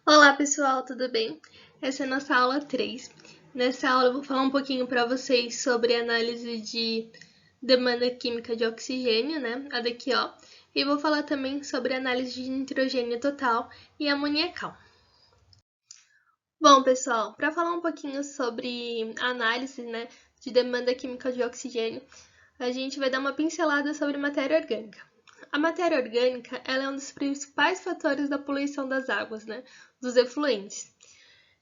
Olá pessoal, tudo bem? Essa é a nossa aula 3. Nessa aula eu vou falar um pouquinho para vocês sobre a análise de demanda química de oxigênio, né, a DQO, e vou falar também sobre a análise de nitrogênio total e amoniacal. Bom pessoal, para falar um pouquinho sobre a análise, né, de demanda química de oxigênio, a gente vai dar uma pincelada sobre matéria orgânica. A matéria orgânica ela é um dos principais fatores da poluição das águas, né, dos efluentes.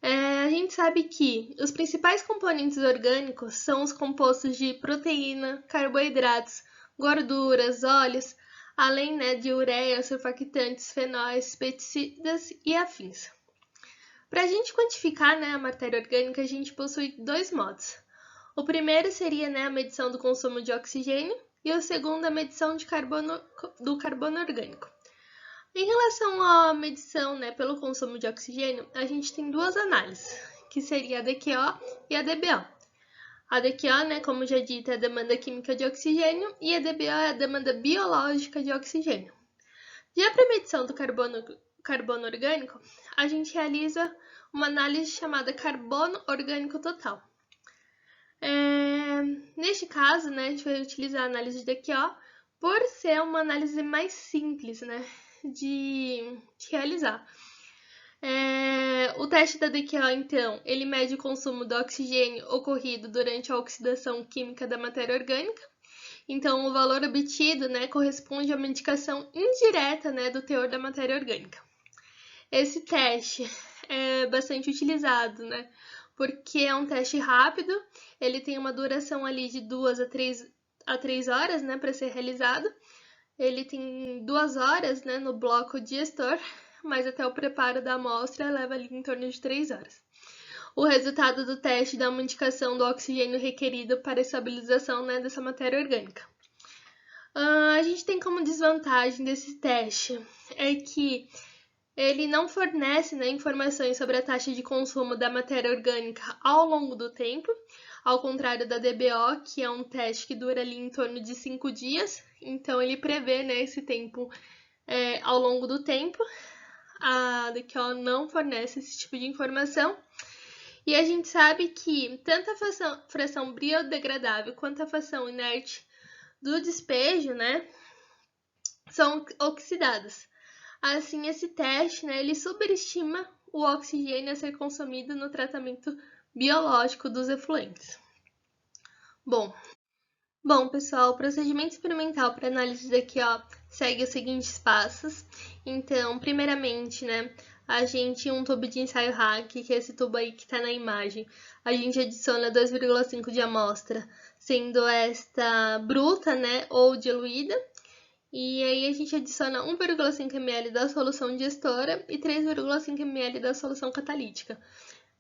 A gente sabe que os principais componentes orgânicos são os compostos de proteína, carboidratos, gorduras, óleos, além de ureia, surfactantes, fenóis, pesticidas e afins. Para a gente quantificar a matéria orgânica, a gente possui dois modos. O primeiro seria a medição do consumo de oxigênio e o segundo a medição do carbono orgânico. Em relação à medição pelo consumo de oxigênio, a gente tem duas análises, que seria a DQO e a DBO. A DQO, como já dito, é a demanda química de oxigênio e a DBO é a demanda biológica de oxigênio. Já para a medição do carbono orgânico, a gente realiza uma análise chamada carbono orgânico total. Neste caso, a gente vai utilizar a análise de DQO por ser uma análise mais simples, de realizar. O teste da DQO, então, ele mede o consumo do oxigênio ocorrido durante a oxidação química da matéria orgânica. Então, o valor obtido, corresponde a uma indicação indireta, do teor da matéria orgânica. Esse teste é bastante utilizado, porque é um teste rápido, ele tem uma duração ali de 2 a 3 horas, para ser realizado. Ele tem 2 horas, no bloco digestor, mas até o preparo da amostra leva ali em torno de 3 horas. O resultado do teste dá uma indicação do oxigênio requerido para a estabilização dessa matéria orgânica. A gente tem como desvantagem desse teste é que ele não fornece informações sobre a taxa de consumo da matéria orgânica ao longo do tempo, ao contrário da DBO, que é um teste que dura ali em torno de 5 dias, então ele prevê esse tempo ao longo do tempo. A DQO não fornece esse tipo de informação. E a gente sabe que tanto a fração biodegradável quanto a fração inerte do despejo, são oxidadas. Assim, esse teste, ele superestima o oxigênio a ser consumido no tratamento biológico dos efluentes. Bom, pessoal, o procedimento experimental para análise daqui, segue os seguintes passos. Então, primeiramente, a gente, um tubo de ensaio RAC, que é esse tubo aí que está na imagem, a gente adiciona 2,5 de amostra, sendo esta bruta, ou diluída. E aí a gente adiciona 1,5 ml da solução digestora e 3,5 ml da solução catalítica.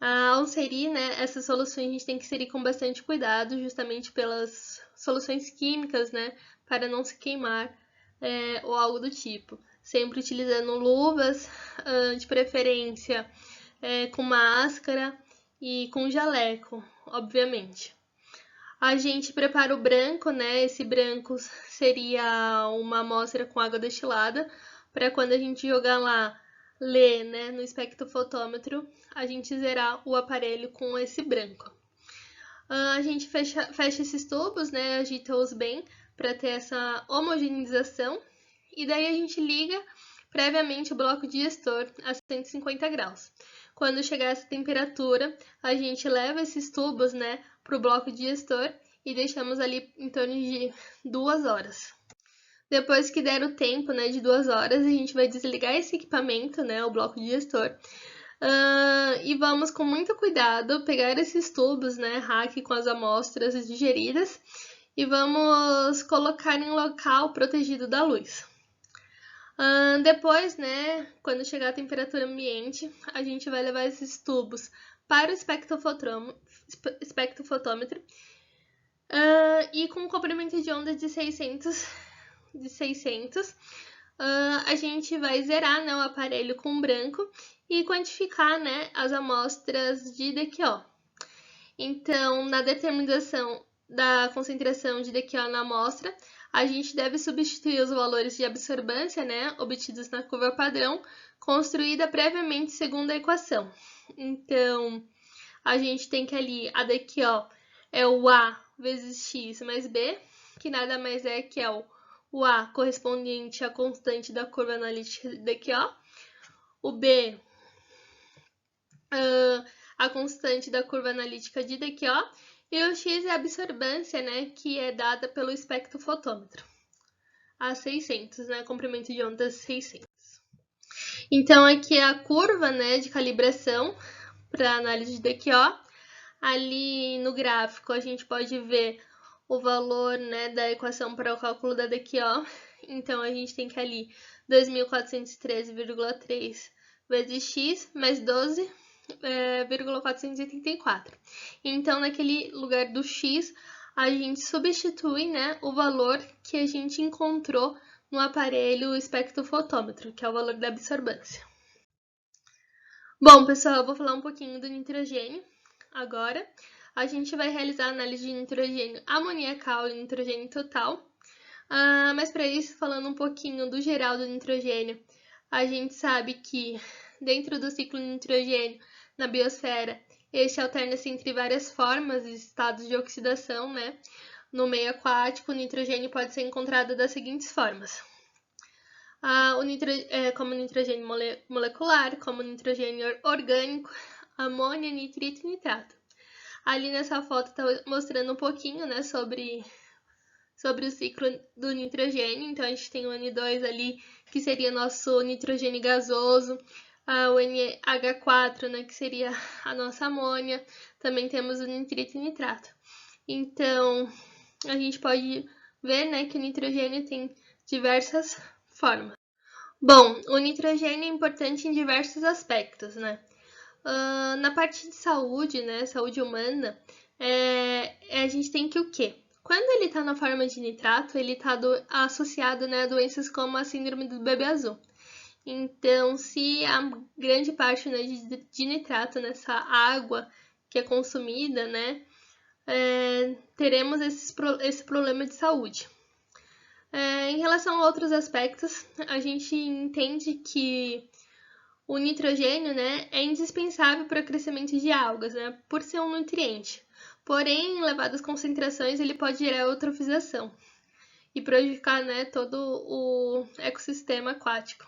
Ao inserir essas soluções, a gente tem que inserir com bastante cuidado, justamente pelas soluções químicas, para não se queimar ou algo do tipo. Sempre utilizando luvas, de preferência com máscara e com jaleco, obviamente. A gente prepara o branco, esse branco seria uma amostra com água destilada, para quando a gente jogar lá, ler no espectrofotômetro, a gente zerar o aparelho com esse branco. A gente fecha esses tubos, agita-os bem para ter essa homogeneização, e daí a gente liga previamente o bloco digestor a 150 graus. Quando chegar essa temperatura, a gente leva esses tubos para o bloco digestor e deixamos ali em torno de 2 horas. Depois que der o tempo de 2 horas, a gente vai desligar esse equipamento, o bloco digestor, e vamos com muito cuidado pegar esses tubos, RAC com as amostras digeridas, e vamos colocar em local protegido da luz. Depois, quando chegar a temperatura ambiente, a gente vai levar esses tubos para o espectrofotômetro e com um comprimento de onda de 600, a gente vai zerar o aparelho com branco e quantificar as amostras de DQO. Então, na determinação da concentração de DQO na amostra, a gente deve substituir os valores de absorbância, né, obtidos na curva padrão, construída previamente segundo a equação. Então, a gente tem que ali, a daqui, ó, é o A vezes X mais B, que nada mais é que é o A correspondente à constante da curva analítica daqui, ó, o B, a constante da curva analítica de daqui, ó, e o X é a absorbância, né, que é dada pelo espectrofotômetro, a 600, né, comprimento de onda 600. Então, aqui é a curva, né, de calibração para análise de DQO. Ali no gráfico, a gente pode ver o valor, né, da equação para o cálculo da DQO. Então, a gente tem que ali 2.413,3 vezes x mais 12,484. Então, naquele lugar do x, a gente substitui, né, o valor que a gente encontrou no aparelho espectrofotômetro, que é o valor da absorbância. Bom, pessoal, eu vou falar um pouquinho do nitrogênio agora. A gente vai realizar a análise de nitrogênio amoniacal e nitrogênio total. Mas para isso, falando um pouquinho do geral do nitrogênio, a gente sabe que dentro do ciclo de nitrogênio na biosfera, este alterna-se entre várias formas e estados de oxidação, né? No meio aquático, o nitrogênio pode ser encontrado das seguintes formas. Como nitrogênio molecular, como nitrogênio orgânico, amônia, nitrito e nitrato. Ali nessa foto está mostrando um pouquinho, né, sobre o ciclo do nitrogênio. Então, a gente tem o N2 ali, que seria nosso nitrogênio gasoso, o NH4, né, que seria a nossa amônia. Também temos o nitrito e nitrato. Então, a gente pode ver, né, que o nitrogênio tem diversas formas. Bom, o nitrogênio é importante em diversos aspectos, né? Na parte de saúde, né, saúde humana, a gente tem que o quê? Quando ele está na forma de nitrato, ele está associado, né, a doenças como a síndrome do bebê azul. Então, se a grande parte, né, de nitrato nessa água que é consumida, né, teremos esse problema de saúde. Em relação a outros aspectos, a gente entende que o nitrogênio, né, é indispensável para o crescimento de algas, né, por ser um nutriente. Porém, em elevadas concentrações, ele pode gerar eutrofização e prejudicar, né, todo o ecossistema aquático.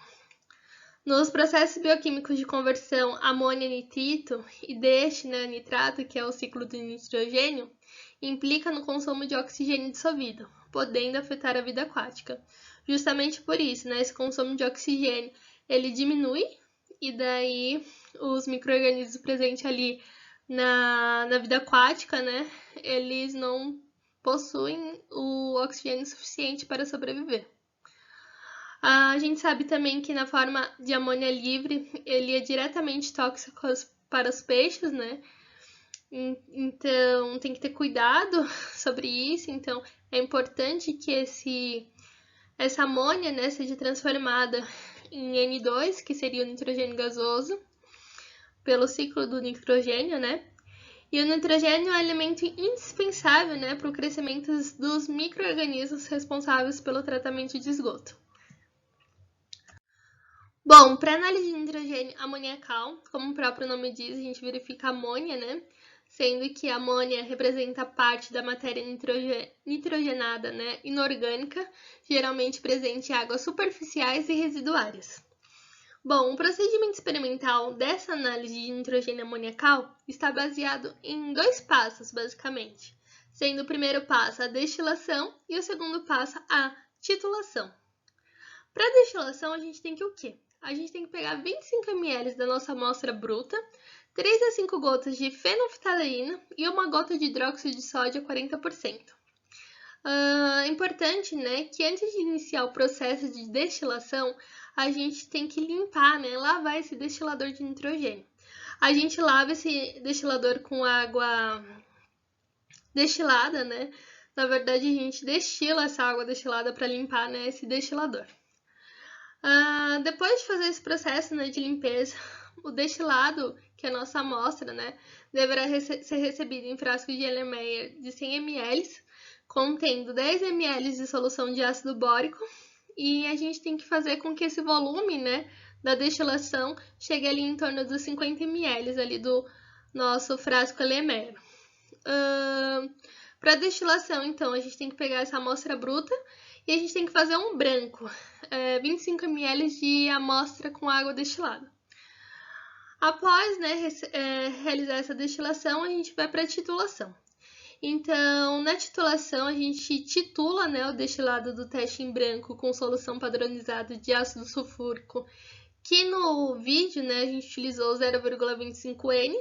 Nos processos bioquímicos de conversão amônia-nitrito e deste, né, nitrato, que é o ciclo do nitrogênio, implica no consumo de oxigênio dissolvido, podendo afetar a vida aquática. Justamente por isso, né, esse consumo de oxigênio ele diminui e daí os micro-organismos presentes ali na vida aquática, né, eles não possuem o oxigênio suficiente para sobreviver. A gente sabe também que na forma de amônia livre, ele é diretamente tóxico para os peixes, né? Então, tem que ter cuidado sobre isso. Então, é importante que essa amônia, né, seja transformada em N2, que seria o nitrogênio gasoso, pelo ciclo do nitrogênio, né? E o nitrogênio é um elemento indispensável, né, para o crescimento dos micro-organismos responsáveis pelo tratamento de esgoto. Bom, para análise de nitrogênio amoniacal, como o próprio nome diz, a gente verifica a amônia, né? Sendo que a amônia representa parte da matéria nitrogenada, né, inorgânica, geralmente presente em águas superficiais e residuárias. Bom, o procedimento experimental dessa análise de nitrogênio amoniacal está baseado em 2 passos, basicamente, sendo o primeiro passo a destilação e o segundo passo a titulação. Para a destilação, a gente tem que o quê? A gente tem que pegar 25 ml da nossa amostra bruta, 3 a 5 gotas de fenolftaleína e uma gota de hidróxido de sódio a 40%. É importante, né, que antes de iniciar o processo de destilação, a gente tem que limpar, né, lavar esse destilador de nitrogênio. A gente lava esse destilador com água destilada, né? Na verdade, a gente destila essa água destilada para limpar, né, esse destilador. Depois de fazer esse processo, né, de limpeza, o destilado, que é a nossa amostra, né, deverá ser recebido em frascos de Erlenmeyer de 100 ml, contendo 10 ml de solução de ácido bórico, e a gente tem que fazer com que esse volume, né, da destilação chegue ali em torno dos 50 ml ali do nosso frasco Elmer. Para destilação, então, a gente tem que pegar essa amostra bruta e a gente tem que fazer um branco, 25 ml de amostra com água destilada. Após, né, realizar essa destilação, a gente vai para a titulação. Então, na titulação, a gente titula, né, o destilado do teste em branco com solução padronizada de ácido sulfúrico, que no vídeo, né, a gente utilizou 0,25N.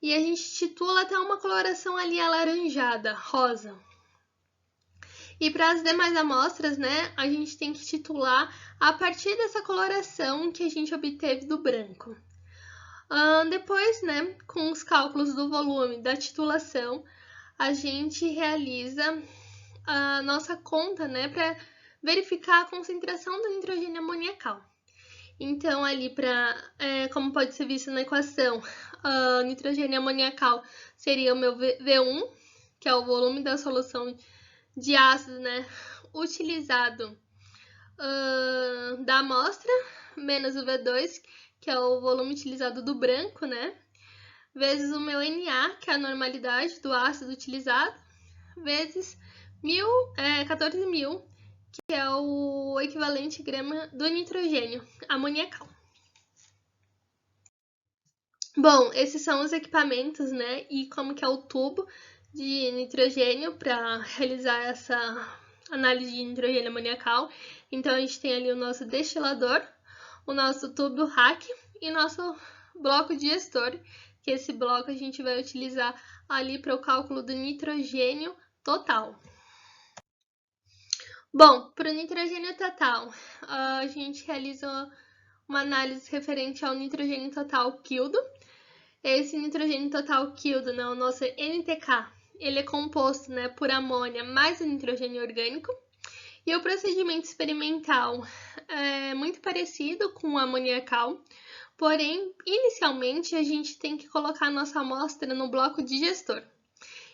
E a gente titula até uma coloração ali alaranjada, rosa. E para as demais amostras, né, a gente tem que titular a partir dessa coloração que a gente obteve do branco. Depois, né, com os cálculos do volume da titulação, a gente realiza a nossa conta, né, para verificar a concentração do nitrogênio amoniacal. Então, ali, como pode ser visto na equação, nitrogênio amoniacal seria o meu V1, que é o volume da solução de ácido, né, utilizado da amostra, menos o V2, que é o volume utilizado do branco, né, vezes o meu Na, que é a normalidade do ácido utilizado, vezes 14.000, que é o equivalente grama do nitrogênio amoniacal. Bom, esses são os equipamentos, né, e como que é o tubo de nitrogênio para realizar essa análise de nitrogênio amoniacal. Então, a gente tem ali o nosso destilador, o nosso tubo rack e nosso bloco digestor, que esse bloco a gente vai utilizar ali para o cálculo do nitrogênio total. Bom, para o nitrogênio total, a gente realiza uma análise referente ao nitrogênio total quildo. Esse nitrogênio total quildo, né, o nosso NTK, ele é composto, né, por amônia mais o nitrogênio orgânico. E o procedimento experimental é muito parecido com o amoniacal, porém, inicialmente, a gente tem que colocar a nossa amostra no bloco digestor.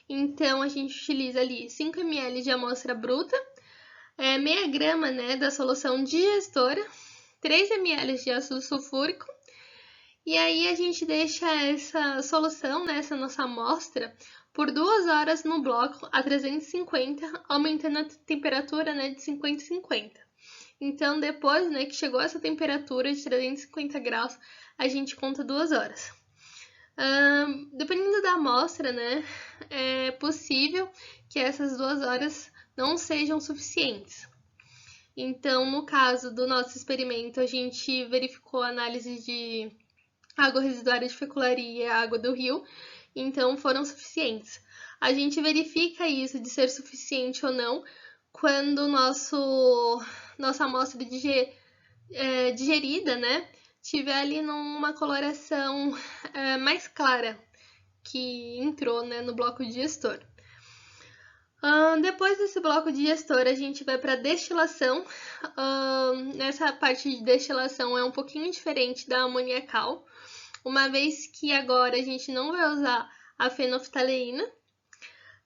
Então, a gente utiliza ali 5 ml de amostra bruta, meia grama, né, da solução digestora, 3 ml de ácido sulfúrico, e aí a gente deixa essa solução, né, essa nossa amostra, por 2 horas no bloco a 350, aumentando a temperatura, né, de 50 e 50. Então, depois, né, que chegou essa temperatura de 350 graus, a gente conta 2 horas. Dependendo da amostra, né, é possível que essas 2 horas não sejam suficientes. Então, no caso do nosso experimento, a gente verificou a análise de água residuária de fecularia e água do rio, então foram suficientes. A gente verifica isso de ser suficiente ou não quando nossa amostra digerida, né, tiver ali numa coloração mais clara, que entrou, né, no bloco digestor. Depois desse bloco digestor, a gente vai para destilação. Nessa parte de destilação é um pouquinho diferente da amoniacal, uma vez que agora a gente não vai usar a fenolftaleína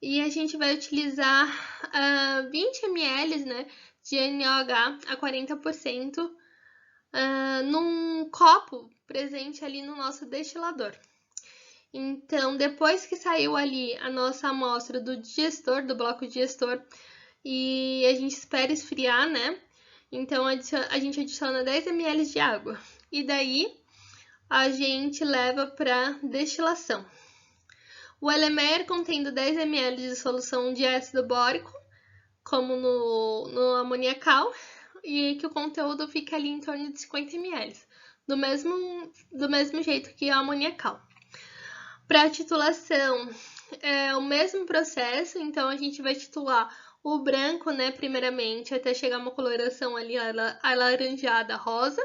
e a gente vai utilizar 20 ml, né, de NaOH a 40% num copo presente ali no nosso destilador. Então, depois que saiu ali a nossa amostra do digestor, do bloco digestor, e a gente espera esfriar, né? Então, a gente adiciona 10 ml de água. E daí, a gente leva para destilação. O Elmer contendo 10 ml de solução de ácido bórico, como no amoniacal, e que o conteúdo fica ali em torno de 50 ml, do mesmo jeito que o amoniacal. Para a titulação, é o mesmo processo, então a gente vai titular o branco, né, primeiramente, até chegar uma coloração ali alaranjada, rosa.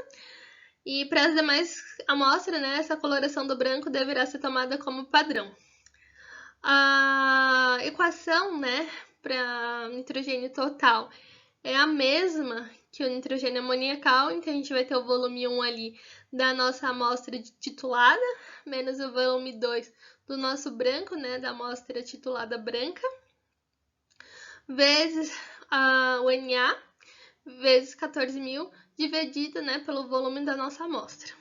E para as demais amostras, né, essa coloração do branco deverá ser tomada como padrão. A equação, né, para nitrogênio total é a mesma que o nitrogênio amoniacal, então a gente vai ter o volume 1 ali da nossa amostra titulada, menos o volume 2 do nosso branco, né, da amostra titulada branca. vezes o NA, vezes 14.000, dividido, né, pelo volume da nossa amostra.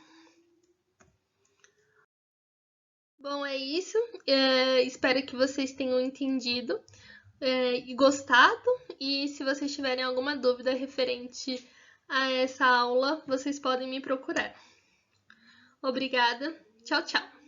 Bom, é isso. Espero que vocês tenham entendido e gostado. E se vocês tiverem alguma dúvida referente a essa aula, vocês podem me procurar. Obrigada. Tchau, tchau.